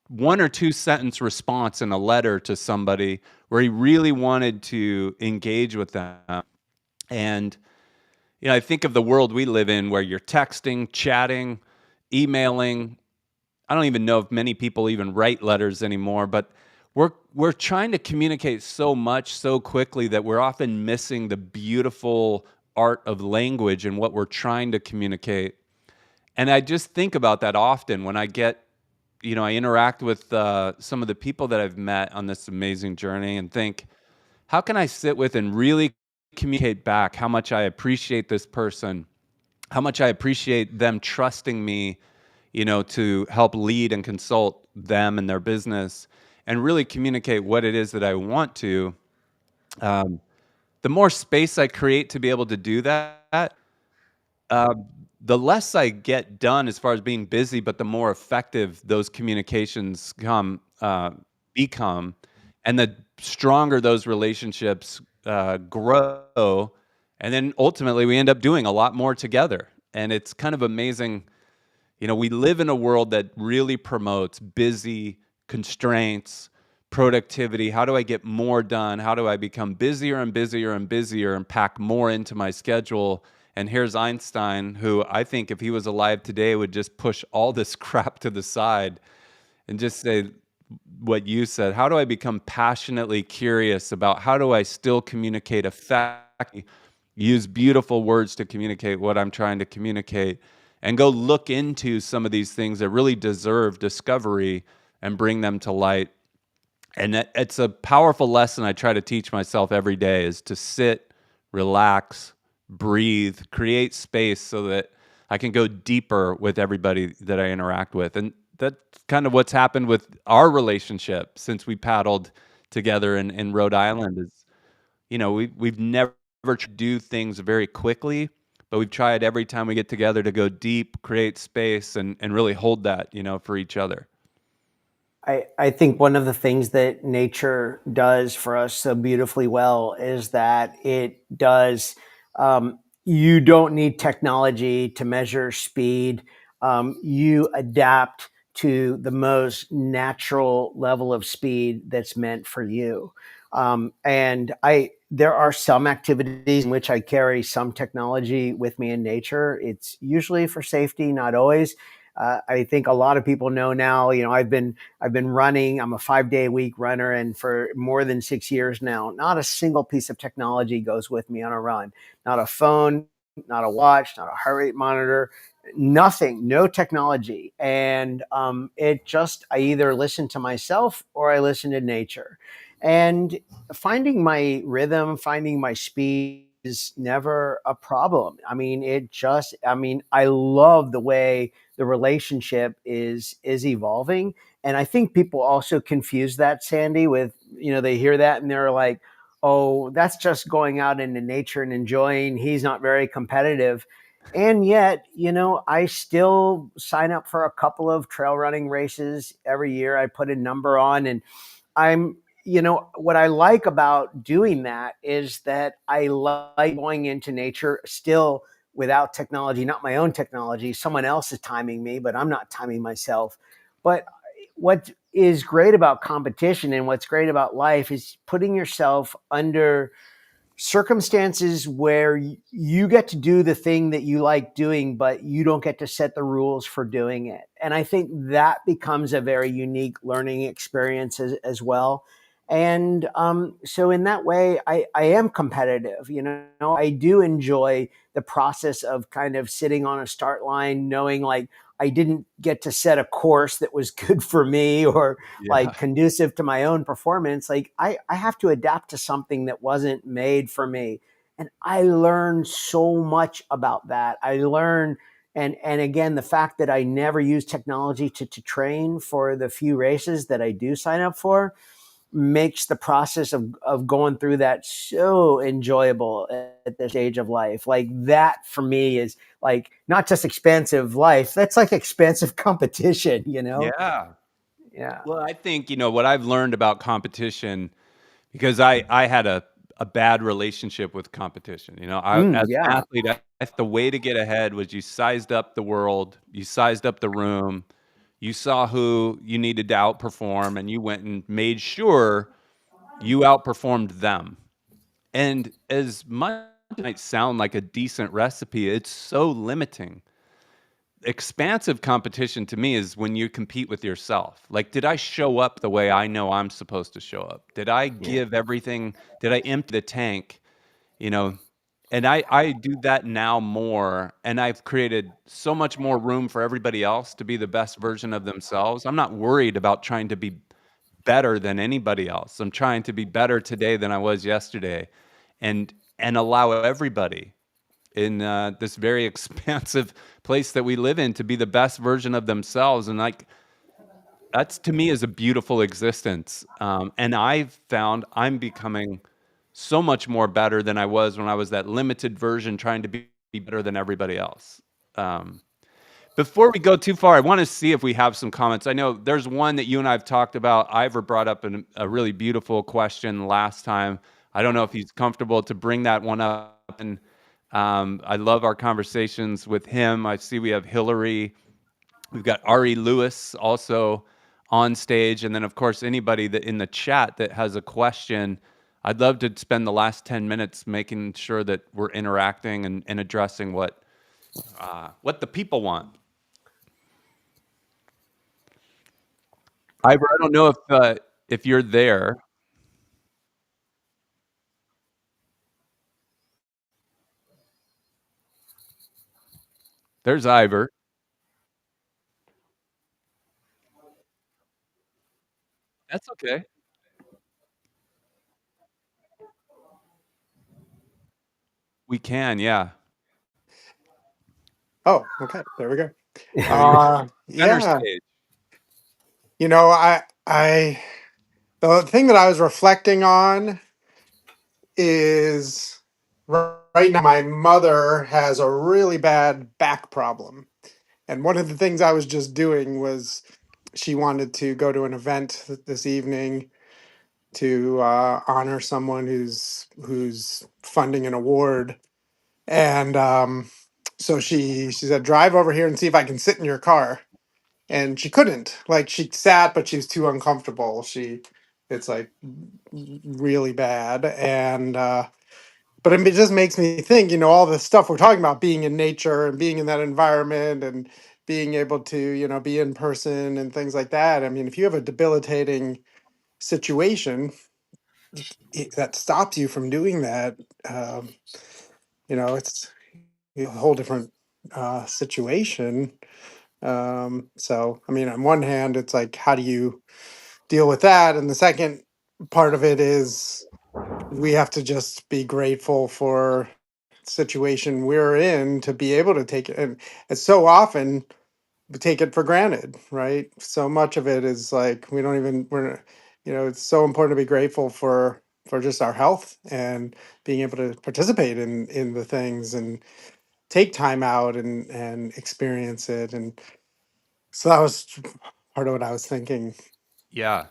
one or two sentence response in a letter to somebody where he really wanted to engage with them. And you know, I think of the world we live in where you're texting, chatting, emailing. I don't even know if many people even write letters anymore, but we're trying to communicate so much so quickly that we're often missing the beautiful art of language and what we're trying to communicate. And I just think about that often when I get, you know, I interact with some of the people that I've met on this amazing journey and think, how can I sit with and really communicate back how much I appreciate this person, how much I appreciate them trusting me, you know, to help lead and consult them and their business and really communicate what it is that I want to. The more space I create to be able to do that, uh, the less I get done as far as being busy, but the more effective those communications become, and the stronger those relationships grow, and then ultimately we end up doing a lot more together. And it's kind of amazing. You know, we live in a world that really promotes busy, constraints, productivity. How do I get more done? How do I become busier and busier and busier and pack more into my schedule? And here's Einstein, who I think if he was alive today would just push all this crap to the side and just say what you said. How do I become passionately curious about how do I still communicate effectively, use beautiful words to communicate what I'm trying to communicate, and go look into some of these things that really deserve discovery and bring them to light. And it's a powerful lesson I try to teach myself every day is to sit, relax, breathe, create space so that I can go deeper with everybody that I interact with. And that's kind of what's happened with our relationship since we paddled together in Rhode Island is, you know, we've never tried to do things very quickly, but we've tried every time we get together to go deep, create space, and really hold that, you know, for each other. I think one of the things that nature does for us so beautifully well is that it does, you don't need technology to measure speed. You adapt to the most natural level of speed that's meant for you. There are some activities in which I carry some technology with me in nature. It's usually for safety, not always. I think a lot of people know now, you know, I've been running. I'm a 5-day-a-week runner. And for more than 6 years now, not a single piece of technology goes with me on a run. Not a phone, not a watch, not a heart rate monitor, nothing, no technology. And I either listen to myself or I listen to nature. And finding my rhythm, finding my speed is never a problem. I love the way the relationship is evolving. And I think people also confuse that, Sandy, with, you know, they hear that and they're like, oh, that's just going out into nature and enjoying. He's not very competitive. And yet, you know, I still sign up for a couple of trail running races every year. I put a number on, and you know, what I like about doing that is that I like going into nature still without technology, not my own technology. Someone else is timing me, but I'm not timing myself. But what is great about competition and what's great about life is putting yourself under circumstances where you get to do the thing that you like doing, but you don't get to set the rules for doing it. And I think that becomes a very unique learning experience as well. And so in that way, I am competitive. I do enjoy the process of kind of sitting on a start line, knowing like I didn't get to set a course that was good for me or Yeah. like conducive to my own performance. Like I have to adapt to something that wasn't made for me. And I learned so much about that. I learned, and again, the fact that I never use technology to train for the few races that I do sign up for makes the process of going through that so enjoyable at this stage of life. Like that for me is like not just expansive life, that's like expansive competition, Yeah. Yeah. Well, I think, what I've learned about competition, because I had a bad relationship with competition. As an Yeah. athlete, I the way to get ahead was you sized up the world, you sized up the room, you saw who you needed to outperform, and you went and made sure you outperformed them. And as much as it might sound like a decent recipe, it's so limiting. Expansive competition to me is when you compete with yourself. Like, did I show up the way I know I'm supposed to show up? Did I Yeah. give everything? Did I empty the tank? You know, and I do that now more, and I've created so much more room for everybody else to be the best version of themselves. I'm not worried about trying to be better than anybody else. I'm trying to be better today than I was yesterday, and allow everybody in this very expansive place that we live in to be the best version of themselves. And like that's to me is a beautiful existence. And I've found I'm becoming so much more better than I was when I was that limited version trying to be better than everybody else. Um, Before we go too far, I want to see if we have some comments. I know there's one that you and I have talked about. Ivor brought up a really beautiful question last time. I don't know if he's comfortable to bring that one up. And I love our conversations with him. I see we have Hillary. We've got Ari Lewis also on stage. And then, of course, anybody that in the chat that has a question, I'd love to spend the last 10 minutes making sure that we're interacting and addressing what the people want. Ivor, I don't know if you're there. There's Ivor. That's okay. We can, yeah. Oh, okay. There we go. There you go. Center Yeah. stage. I the thing that I was reflecting on is right now my mother has a really bad back problem. And one of the things I was just doing was she wanted to go to an event this evening to honor someone who's funding an award. And so she said, drive over here and see if I can sit in your car. And she couldn't. Like she sat, but she was too uncomfortable. It's like really bad. And but it just makes me think, all the stuff we're talking about, being in nature and being in that environment and being able to, be in person and things like that. I mean, if you have a debilitating situation that stops you from doing that, um, it's a whole different situation. So, I mean, on one hand, it's like, how do you deal with that? And the second part of it is we have to just be grateful for the situation we're in to be able to take it. And so often we take it for granted, right? So much of it is like we don't even it's so important to be grateful for just our health and being able to participate in the things and take time out and experience it. And so that was part of what I was thinking. Yeah.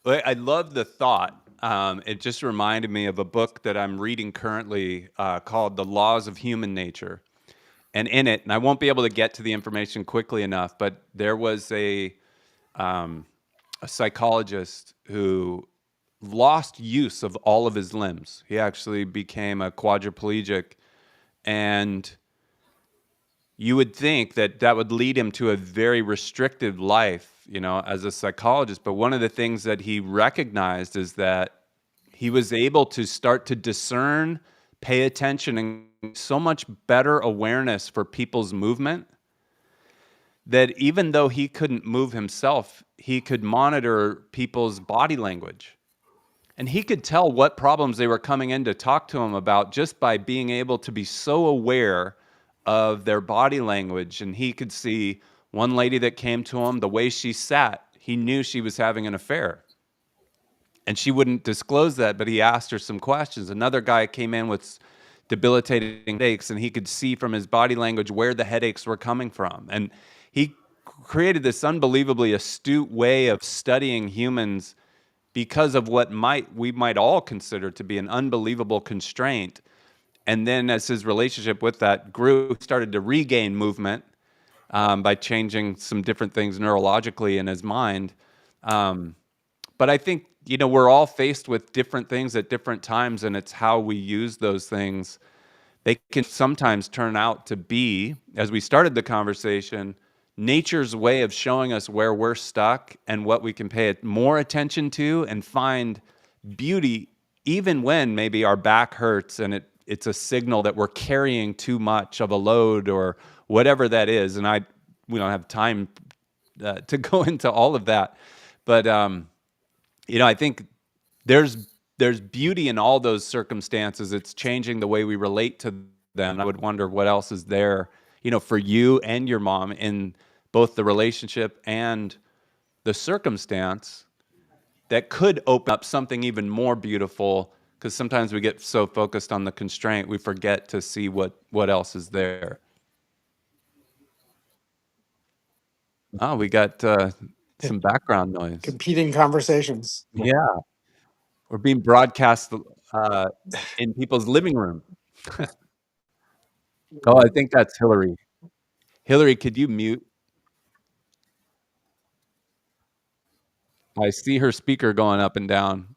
Well, I love the thought. It just reminded me of a book that I'm reading currently called The Laws of Human Nature. And in it, and I won't be able to get to the information quickly enough, but there was a psychologist who lost use of all of his limbs. He actually became a quadriplegic, and you would think that that would lead him to a very restricted life, you know, as a psychologist. But one of the things that he recognized is that he was able to start to discern, pay attention, and so much better awareness for people's movement that even though he couldn't move himself, he could monitor people's body language. And he could tell what problems they were coming in to talk to him about just by being able to be so aware of their body language. And he could see one lady that came to him, the way she sat, he knew she was having an affair. And she wouldn't disclose that, but he asked her some questions. Another guy came in with debilitating headaches, and he could see from his body language where the headaches were coming from. And he created this unbelievably astute way of studying humans because of what we might all consider to be an unbelievable constraint. And then as his relationship with that grew, he started to regain movement by changing some different things neurologically in his mind. But I think, you know, we're all faced with different things at different times, and it's how we use those things. They can sometimes turn out to be, as we started the conversation, nature's way of showing us where we're stuck and what we can pay more attention to and find beauty, even when maybe our back hurts and it's a signal that we're carrying too much of a load or whatever that is. And we don't have time to go into all of that. But, you know, I think there's beauty in all those circumstances. It's changing the way we relate to them. I would wonder what else is there, you know, for you and your mom in both the relationship and the circumstance that could open up something even more beautiful, because sometimes we get so focused on the constraint, we forget to see what else is there. Oh, we got some background noise. Competing conversations. Yeah. We're being broadcast in people's living room. Oh, I think that's Hillary. Hillary, could you mute? I see her speaker going up and down.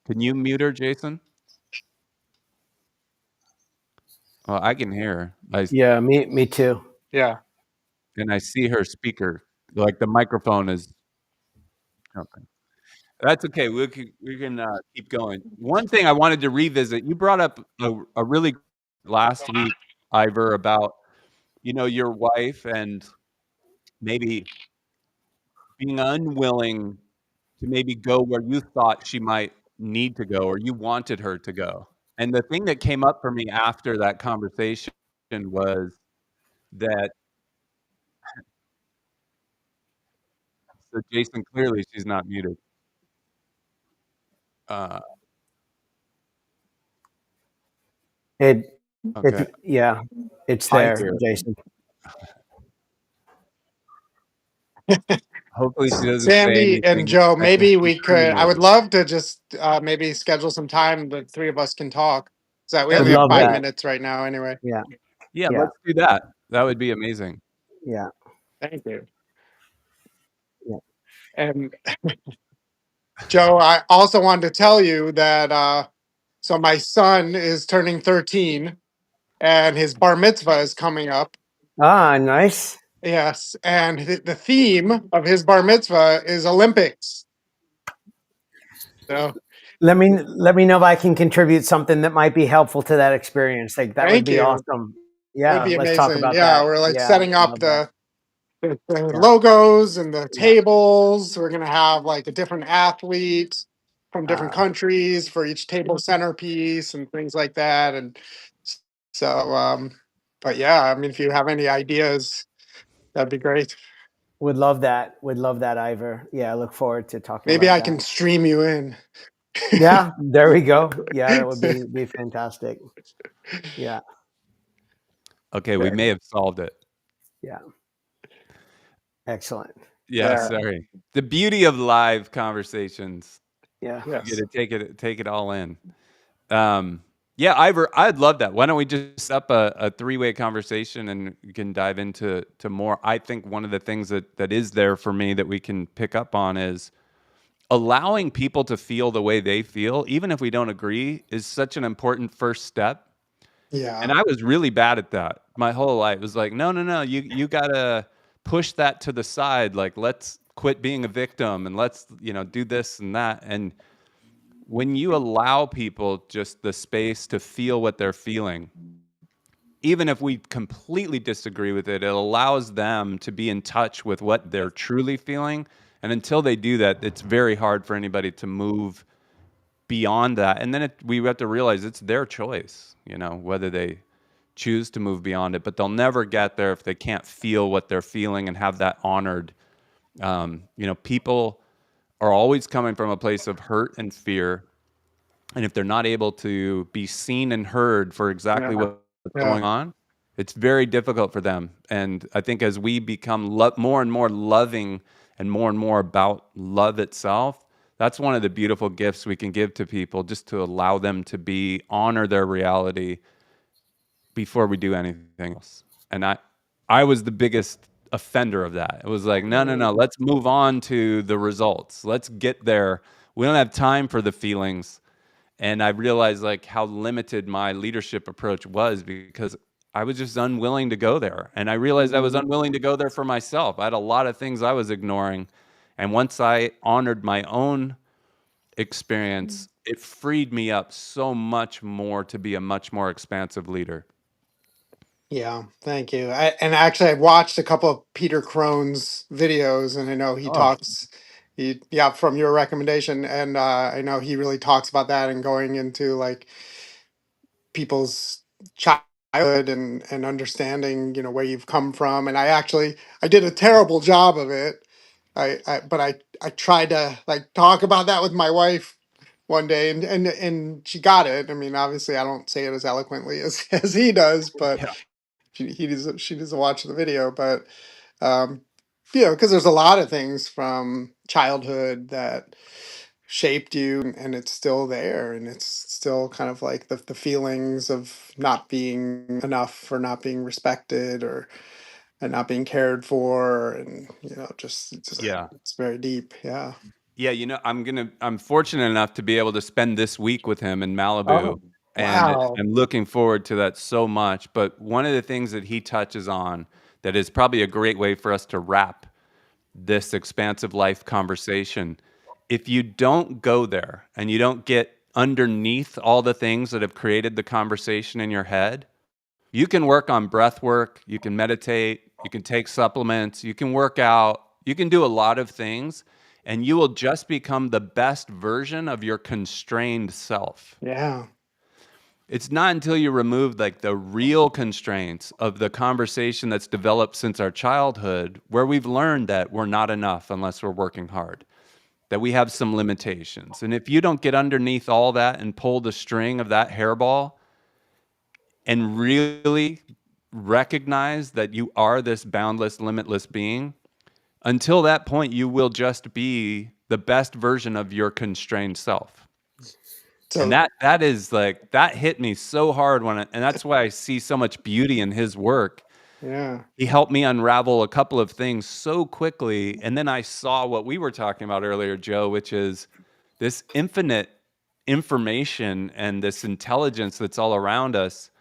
Can you mute her, Jason? Oh, I can hear her. Yeah, me too. Yeah. And I see her speaker. Like the microphone is. Okay. That's okay. We can keep going. One thing I wanted to revisit, you brought up a really last week, Ivor, about, you know, your wife and maybe being unwilling to maybe go where you thought she might need to go or you wanted her to go. And the thing that came up for me after that conversation was that, so Jason, clearly she's not muted. Okay. It's I there, hear it. Jason. Hopefully she doesn't say Sandy and anything Joe, that can maybe be we could, I would incriminating. love to just maybe schedule some time the three of us can talk. So we That'd Would only be have love 5 great. that. minutes right now anyway. Yeah. Yeah, Yeah. let's do that. That would be amazing. Yeah. Thank you. Yeah. And Joe, I also wanted to tell you that so my son is turning 13 and his bar mitzvah is coming up. Ah, nice. Yes. And the theme of his bar mitzvah is Olympics. So Let me know if I can contribute something that might be helpful to that experience. Like that would thank be you. awesome. That'd Yeah, be let's talk amazing. about Yeah, that. we're like Yeah, setting up love that. the Yeah. logos and the Yeah. tables. We're gonna have like a different athlete from different Ah. countries for each table centerpiece and things like that. And so, but yeah, I mean, if you have any ideas, that'd be great. Would love that. Would love that, Ivor. Yeah, I look forward to talking Maybe about I that. can stream you in. Yeah, there we go. Yeah, that would be fantastic. Yeah. Okay, we may have solved it. Yeah. Excellent. Yeah, Yeah. sorry. The beauty of live conversations. Yeah. Yes. You gotta take it all in. Yeah, Ivor, I'd love that. Why don't we just up a three-way conversation and we can dive into more. I think one of the things that is there for me that we can pick up on is allowing people to feel the way they feel, even if we don't agree, is such an important first step. Yeah. And I was really bad at that my whole life. It was like, no, you gotta push that to the side. Like, let's quit being a victim and let's, do this and that. And when you allow people just the space to feel what they're feeling, even if we completely disagree with it, it allows them to be in touch with what they're truly feeling. And until they do that, it's very hard for anybody to move beyond that. And then we have to realize it's their choice, whether they choose to move beyond it. But they'll never get there if they can't feel what they're feeling and have that honored. People are always coming from a place of hurt and fear. And if they're not able to be seen and heard for exactly Yeah. what's Yeah. going on, it's very difficult for them. And I think as we become more and more loving and more about love itself, that's one of the beautiful gifts we can give to people, just to allow them to honor their reality before we do anything else. And I was the biggest offender of that. It was like, no, let's move on to the results. Let's get there. We don't have time for the feelings. And I realized like how limited my leadership approach was, because I was just unwilling to go there. And I realized I was unwilling to go there for myself. I had a lot of things I was ignoring. And once I honored my own experience, it freed me up so much more to be a much more expansive leader. Yeah, thank you. And actually, I watched a couple of Peter Crone's videos, and I know he Oh, talks, from your recommendation, and I know he really talks about that and going into like people's childhood and understanding, where you've come from. And I did a terrible job of it. But I tried to like talk about that with my wife one day, and she got it. I mean, obviously, I don't say it as eloquently as as he does, but yeah. she doesn't watch the video, but um, because there's a lot of things from childhood that shaped you, and it's still there, and it's still kind of like the feelings of not being enough or not being respected or and not being cared for, and Yeah. it's very deep. Yeah. Yeah, I'm fortunate enough to be able to spend this week with him in Malibu, Oh, and wow. I'm looking forward to that so much. But one of the things that he touches on that is probably a great way for us to wrap this expansive life conversation, if you don't go there and you don't get underneath all the things that have created the conversation in your head, you can work on breath work, you can meditate, you can take supplements, you can work out, you can do a lot of things, and you will just become the best version of your constrained self. Yeah. It's not until you remove like the real constraints of the conversation that's developed since our childhood, where we've learned that we're not enough unless we're working hard, that we have some limitations. And if you don't get underneath all that and pull the string of that hairball and really recognize that you are this boundless, limitless being, until that point, you will just be the best version of your constrained self. And So that is like, that hit me so hard and that's why I see so much beauty in his work. yeah. He helped me unravel a couple of things so quickly. And then I saw what we were talking about earlier, Joe, which is this infinite information and this intelligence that's all around us.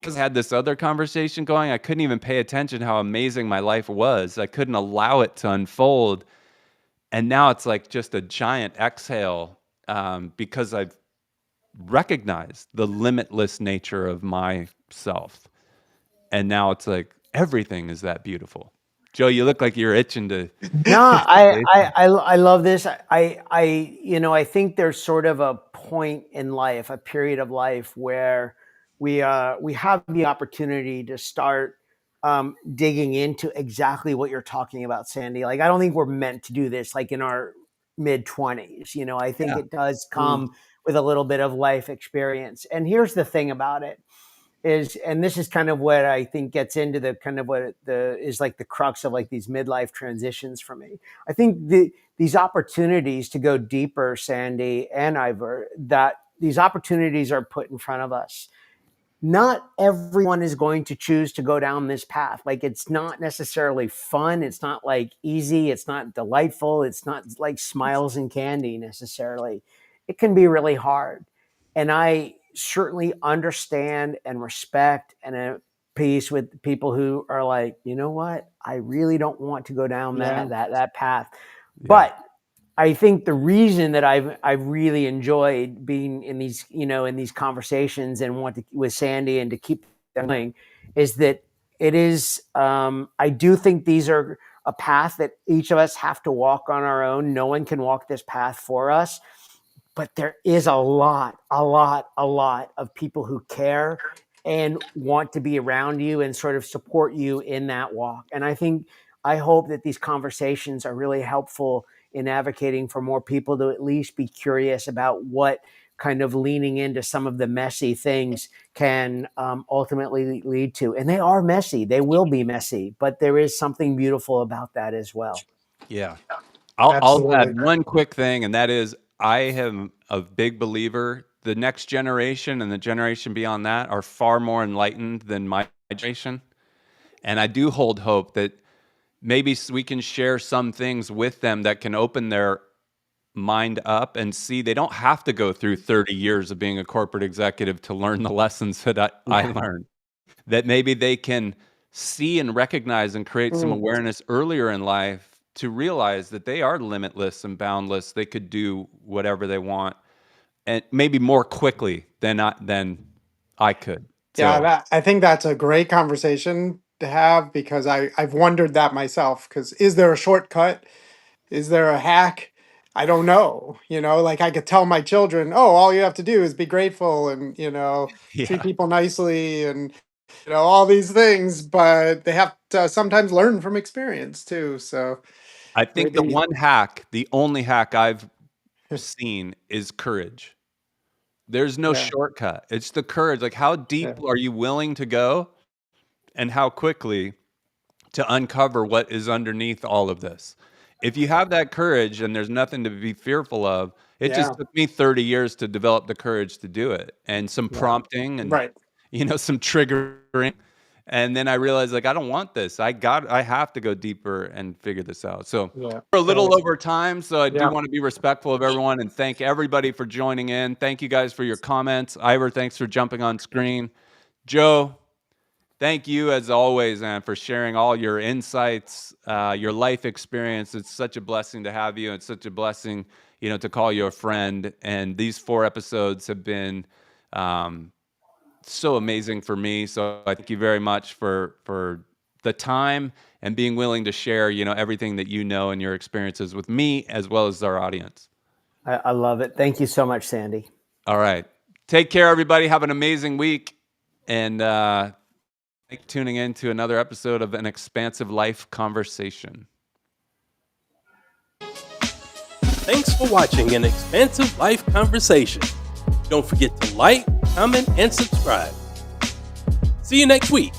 Because I had this other conversation going, I couldn't even pay attention how amazing my life was. I couldn't allow it to unfold. And now it's like just a giant exhale, because I've recognized the limitless nature of myself. And now it's like everything is that beautiful. Joe, you look like you're itching to. No, I love this. I think there's sort of a point in life, a period of life where we have the opportunity to start digging into exactly what you're talking about, Sandy. Like, I don't think we're meant to do this like in our mid-20s. I think Yeah. it does come with a little bit of life experience. And here's the thing about it is, and this is kind of what I think gets into the kind of what is like the crux of like these midlife transitions for me. I think these opportunities to go deeper, Sandy and Ivor, that these opportunities are put in front of us. Not everyone is going to choose to go down this path. Like, it's not necessarily fun. It's not like easy. It's not delightful. It's not like smiles and candy necessarily. It can be really hard. And I certainly understand and respect and piece with people who are like, you know what, I really don't want to go down that path. But I think the reason that I've really enjoyed being in these, in these conversations and with Sandy and to keep them going is that it is, I do think these are a path that each of us have to walk on our own. No one can walk this path for us, but there is a lot of people who care and want to be around you and sort of support you in that walk. And I hope that these conversations are really helpful in advocating for more people to at least be curious about what kind of leaning into some of the messy things can ultimately lead to. And they are messy. They will be messy, but there is something beautiful about that as well. Yeah. I'll Absolutely. add one quick thing, and that is I am a big believer the next generation and the generation beyond that are far more enlightened than my generation. And I do hold hope that maybe we can share some things with them that can open their mind up and see they don't have to go through 30 years of being a corporate executive to learn the lessons that I learned. That maybe they can see and recognize and create some awareness earlier in life to realize that they are limitless and boundless. They could do whatever they want, and maybe more quickly than I could. Yeah, I think that's a great conversation to have because I've wondered that myself. Because is there a shortcut? Is there a hack? I don't know. Like I could tell my children, oh, all you have to do is be grateful and, treat people nicely and, all these things. But they have to sometimes learn from experience too. So I think maybe, the only hack I've seen is courage. There's no shortcut. It's the courage. Like, how deep are you willing to go and how quickly to uncover what is underneath all of this? If you have that courage and there's nothing to be fearful of, it just took me 30 years to develop the courage to do it and some prompting and, some triggering. And then I realized, like, I don't want this. I have to go deeper and figure this out. So we're a little over time, so I do want to be respectful of everyone and thank everybody for joining in. Thank you guys for your comments. Ivor, thanks for jumping on screen. Joe, thank you as always, man, for sharing all your insights, your life experience. It's such a blessing to have you. It's such a blessing, to call you a friend. And these 4 episodes have been so amazing for me. So I thank you very much for the time and being willing to share, everything that you know and your experiences with me as well as our audience. I love it. Thank you so much, Sandy. All right. Take care, everybody. Have an amazing week. And thank you for tuning in to another episode of An Expansive Life Conversation. Thanks for watching An Expansive Life Conversation. Don't forget to like, comment, and subscribe. See you next week.